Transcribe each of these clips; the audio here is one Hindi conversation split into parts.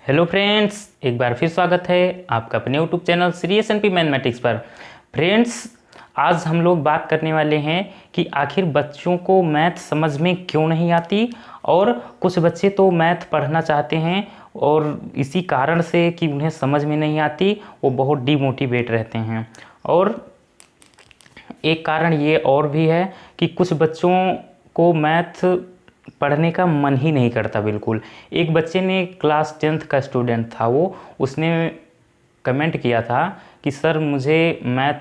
हेलो फ्रेंड्स, एक बार फिर स्वागत है आपका अपने यूट्यूब चैनल श्री एस.एन.पी मैथमेटिक्स पर। फ्रेंड्स, आज हम लोग बात करने वाले हैं कि आखिर बच्चों को मैथ समझ में क्यों नहीं आती। और कुछ बच्चे तो मैथ पढ़ना चाहते हैं और इसी कारण से कि उन्हें समझ में नहीं आती वो बहुत डिमोटिवेट रहते हैं। और एक कारण ये और भी है कि कुछ बच्चों को मैथ पढ़ने का मन ही नहीं करता बिल्कुल। एक बच्चे ने क्लास 10th का स्टूडेंट था, वो उसने कमेंट किया था कि सर मुझे मैथ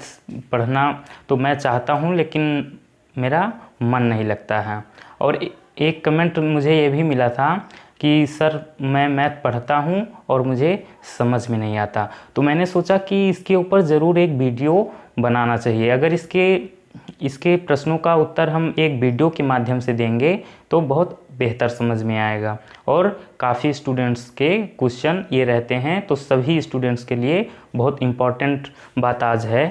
पढ़ना तो मैं चाहता हूँ लेकिन मेरा मन नहीं लगता है। और एक कमेंट मुझे ये भी मिला था कि सर मैं मैथ पढ़ता हूँ और मुझे समझ में नहीं आता। तो मैंने सोचा कि इसके ऊपर ज़रूर एक वीडियो बनाना चाहिए। अगर इसके प्रश्नों का उत्तर हम एक वीडियो के माध्यम से देंगे तो बहुत बेहतर समझ में आएगा। और काफ़ी स्टूडेंट्स के क्वेश्चन ये रहते हैं, तो सभी स्टूडेंट्स के लिए बहुत इम्पॉर्टेंट बात आज है।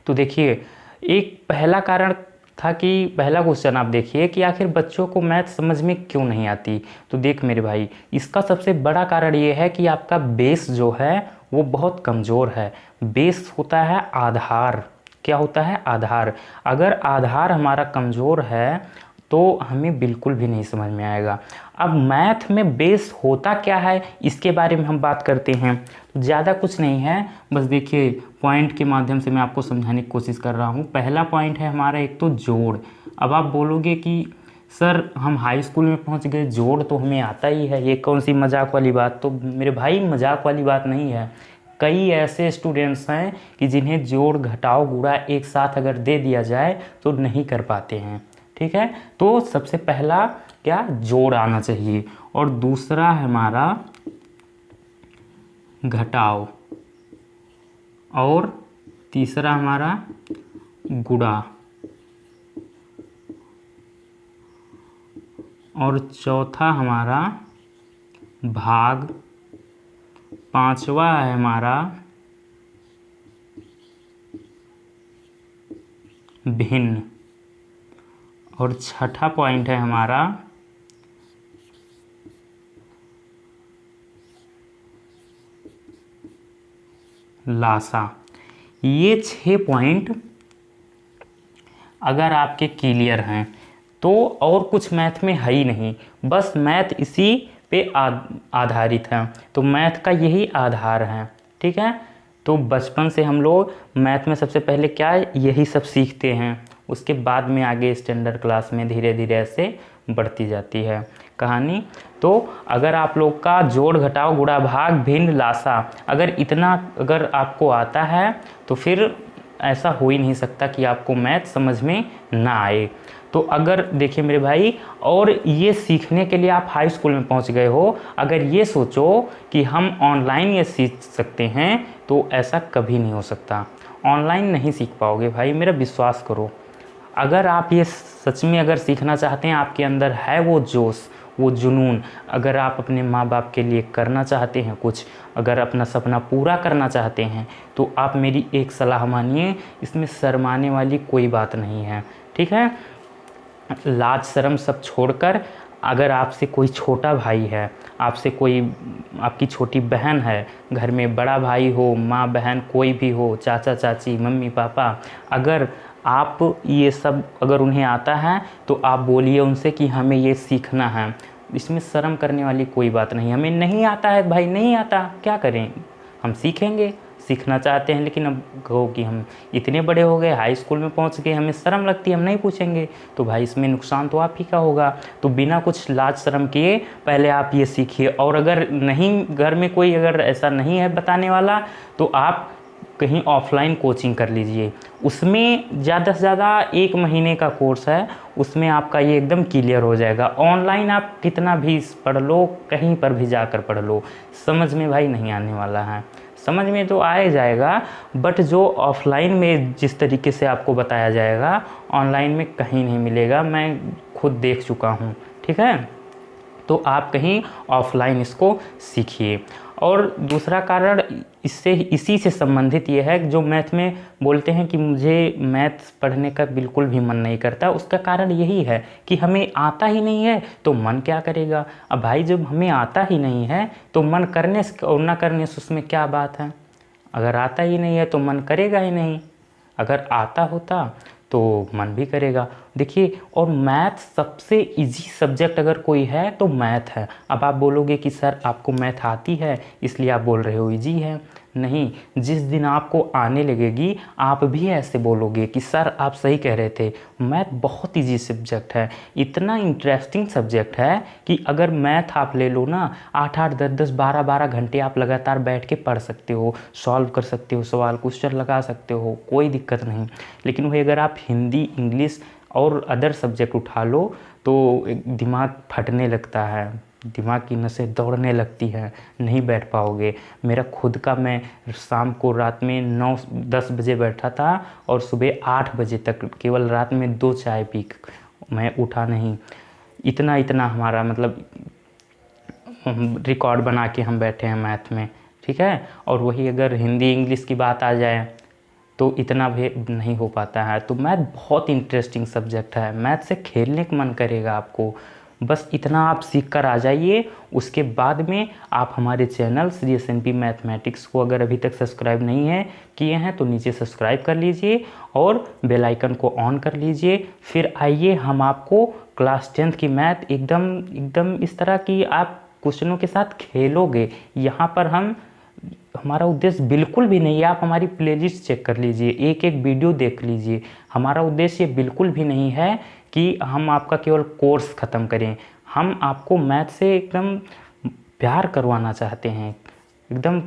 तो देखिए, एक पहला कारण था कि पहला क्वेश्चन आप देखिए कि आखिर बच्चों को मैथ समझ में क्यों नहीं आती। तो देख मेरे भाई, इसका सबसे बड़ा कारण ये है कि आपका बेस जो है वो बहुत कमज़ोर है। बेस होता है आधार। क्या होता है? आधार। अगर आधार हमारा कमज़ोर है तो हमें बिल्कुल भी नहीं समझ में आएगा। अब मैथ में बेस होता क्या है इसके बारे में हम बात करते हैं। ज़्यादा कुछ नहीं है, बस देखिए पॉइंट के माध्यम से मैं आपको समझाने की कोशिश कर रहा हूँ। पहला पॉइंट है हमारा एक तो जोड़। अब आप बोलोगे कि सर हम हाई स्कूल में पहुँच गए, जोड़ तो हमें आता ही है, ये कौन सी मजाक वाली बात। तो मेरे भाई मजाक वाली बात नहीं है। कई ऐसे स्टूडेंट्स हैं कि जिन्हें जोड़ घटाव गुणा एक साथ अगर दे दिया जाए तो नहीं कर पाते हैं। ठीक है, तो सबसे पहला क्या, जोड़ आना चाहिए। और दूसरा है हमारा घटाव, और तीसरा हमारा गुणा, और चौथा हमारा भाग, पांचवा है हमारा भिन्न, और छठा पॉइंट है हमारा लासा। ये 6 पॉइंट अगर आपके क्लियर हैं तो और कुछ मैथ में है ही नहीं, बस मैथ इसी पे आधारित है। तो मैथ का यही आधार है। ठीक है, तो बचपन से हम लोग मैथ में सबसे पहले क्या यही सब सीखते हैं, उसके बाद में आगे स्टैंडर्ड क्लास में धीरे धीरे ऐसे बढ़ती जाती है कहानी। तो अगर आप लोग का जोड़ घटाव गुणा भाग भिन्न लासा अगर आपको आता है तो फिर ऐसा हो ही नहीं सकता कि आपको मैथ समझ में ना आए। तो अगर देखिए मेरे भाई, और ये सीखने के लिए आप हाई स्कूल में पहुंच गए हो, अगर ये सोचो कि हम ऑनलाइन ये सीख सकते हैं तो ऐसा कभी नहीं हो सकता। ऑनलाइन नहीं सीख पाओगे भाई, मेरा विश्वास करो। अगर आप ये सच में अगर सीखना चाहते हैं, आपके अंदर है वो जोश, वो जुनून, अगर आप अपने माँ बाप के लिए करना चाहते हैं कुछ, अगर अपना सपना पूरा करना चाहते हैं, तो आप मेरी एक सलाह मानिए, इसमें शर्माने वाली कोई बात नहीं है। ठीक है, लाज शर्म सब छोड़कर अगर आपसे कोई छोटा भाई है, आपसे कोई आपकी छोटी बहन है, घर में बड़ा भाई हो, माँ बहन कोई भी हो, चाचा चाची मम्मी पापा, अगर आप ये सब अगर उन्हें आता है तो आप बोलिए उनसे कि हमें ये सीखना है। इसमें शर्म करने वाली कोई बात नहीं। हमें नहीं आता है भाई, नहीं आता, क्या करें, हम सीखेंगे। सीखना चाहते हैं लेकिन अब कहो कि हम इतने बड़े हो गए, हाई स्कूल में पहुंच गए, हमें शर्म लगती है, हम नहीं पूछेंगे, तो भाई इसमें नुकसान तो आप ही का होगा। तो बिना कुछ लाज शर्म किए पहले आप ये सीखिए। और अगर नहीं, घर में कोई अगर ऐसा नहीं है बताने वाला, तो आप कहीं ऑफलाइन कोचिंग कर लीजिए। उसमें ज़्यादा से ज़्यादा 1 महीने का कोर्स है, उसमें आपका ये एकदम क्लियर हो जाएगा। ऑनलाइन आप कितना भी पढ़ लो, कहीं पर भी जाकर पढ़ लो, समझ में भाई नहीं आने वाला है। समझ में तो आ जाएगा, बट जो ऑफलाइन में जिस तरीके से आपको बताया जाएगा, ऑनलाइन में कहीं नहीं मिलेगा। मैं खुद देख चुका हूँ। ठीक है, तो आप कहीं ऑफलाइन इसको सीखिए। और दूसरा कारण इससे इसी से संबंधित ये है जो मैथ में बोलते हैं कि मुझे मैथ्स पढ़ने का बिल्कुल भी मन नहीं करता, उसका कारण यही है कि हमें आता ही नहीं है तो मन क्या करेगा। अब भाई जब हमें आता ही नहीं है तो मन करने से और ना करने से उसमें क्या बात है। अगर आता ही नहीं है तो मन करेगा ही नहीं, अगर आता होता तो मन भी करेगा। देखिए, और मैथ सबसे इजी सब्जेक्ट अगर कोई है तो मैथ है। अब आप बोलोगे कि सर आपको मैथ आती है इसलिए आप बोल रहे हो इजी है। नहीं, जिस दिन आपको आने लगेगी आप भी ऐसे बोलोगे कि सर आप सही कह रहे थे, मैथ बहुत इजी सब्जेक्ट है, इतना इंटरेस्टिंग सब्जेक्ट है कि अगर मैथ आप ले लो ना 8-8, 10-10, 12-12 घंटे आप लगातार बैठ के पढ़ सकते हो, सॉल्व कर सकते हो, सवाल क्वेश्चन लगा सकते हो, कोई दिक्कत नहीं। लेकिन वही अगर आप हिंदी, इंग्लिश और अदर सब्जेक्ट उठा लो तो दिमाग फटने लगता है, दिमाग की नसें दौड़ने लगती हैं, नहीं बैठ पाओगे। मेरा खुद का, मैं शाम को रात में 9-10 बजे बैठा था और सुबह 8 बजे तक केवल रात में 2 चाय पी मैं उठा नहीं। इतना इतना हमारा मतलब रिकॉर्ड बना के हम बैठे हैं मैथ में, ठीक है। और वही अगर हिंदी इंग्लिश की बात आ जाए तो इतना भी नहीं हो पाता है। तो मैथ बहुत इंटरेस्टिंग सब्जेक्ट है, मैथ से खेलने का मन करेगा आपको। बस इतना आप सीख कर आ जाइए, उसके बाद में आप हमारे चैनल श्री SNP मैथमेटिक्स को अगर अभी तक सब्सक्राइब नहीं है किए हैं तो नीचे सब्सक्राइब कर लीजिए और बेल आइकन को ऑन कर लीजिए। फिर आइए हम आपको क्लास 10th की मैथ एकदम इस तरह की आप क्वेश्चनों के साथ खेलोगे। यहाँ पर हमारा उद्देश्य बिल्कुल भी नहीं है, आप हमारी प्लेलिस्ट चेक कर लीजिए, एक एक वीडियो देख लीजिए। हमारा उद्देश्य बिल्कुल भी नहीं है कि हम आपका केवल कोर्स ख़त्म करें, हम आपको मैथ से एकदम प्यार करवाना चाहते हैं, एकदम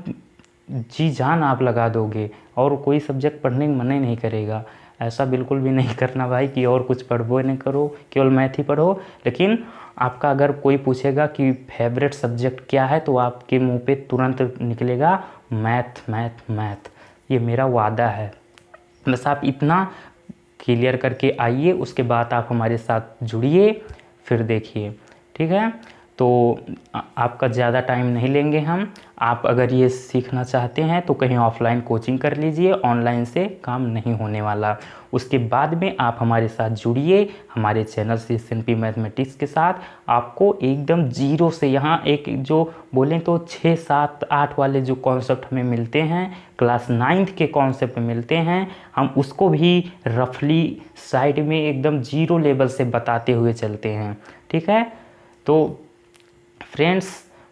जी जान आप लगा दोगे और कोई सब्जेक्ट पढ़ने का मन ही नहीं करेगा। ऐसा बिल्कुल भी नहीं करना भाई कि और कुछ पढ़ो नहीं करो, केवल मैथ ही पढ़ो। लेकिन आपका अगर कोई पूछेगा कि फेवरेट सब्जेक्ट क्या है तो आपके मुंह पे तुरंत निकलेगा मैथ मैथ मैथ, ये मेरा वादा है। बस आप इतना क्लियर करके आइए, उसके बाद आप हमारे साथ जुड़िए, फिर देखिए, ठीक है। तो आपका ज़्यादा टाइम नहीं लेंगे हम। आप अगर ये सीखना चाहते हैं तो कहीं ऑफलाइन कोचिंग कर लीजिए, ऑनलाइन से काम नहीं होने वाला। उसके बाद में आप हमारे साथ जुड़िए हमारे चैनल से SNP मैथमेटिक्स के साथ। आपको एकदम जीरो से, यहाँ एक जो बोलें तो 6, 7, 8 वाले जो कॉन्सेप्ट हमें मिलते हैं, क्लास 9th के कॉन्सेप्ट मिलते हैं, हम उसको भी रफली साइड में एकदम जीरो लेवल से बताते हुए चलते हैं, ठीक है। तो फ्रेंड्स,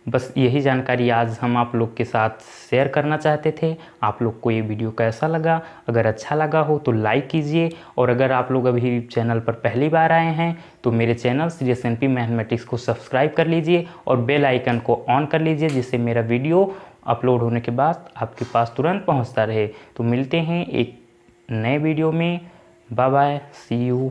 बस यही जानकारी आज हम आप लोग के साथ शेयर करना चाहते थे। आप लोग को ये वीडियो कैसा लगा? अगर अच्छा लगा हो तो लाइक कीजिए, और अगर आप लोग अभी चैनल पर पहली बार आए हैं तो मेरे चैनल श्री SNP मैथमेटिक्स को सब्सक्राइब कर लीजिए और बेल आइकन को ऑन कर लीजिए, जिससे मेरा वीडियो अपलोड होने के बाद आपके पास तुरंत पहुँचता रहे। तो मिलते हैं एक नए वीडियो में। Bye bye, see you.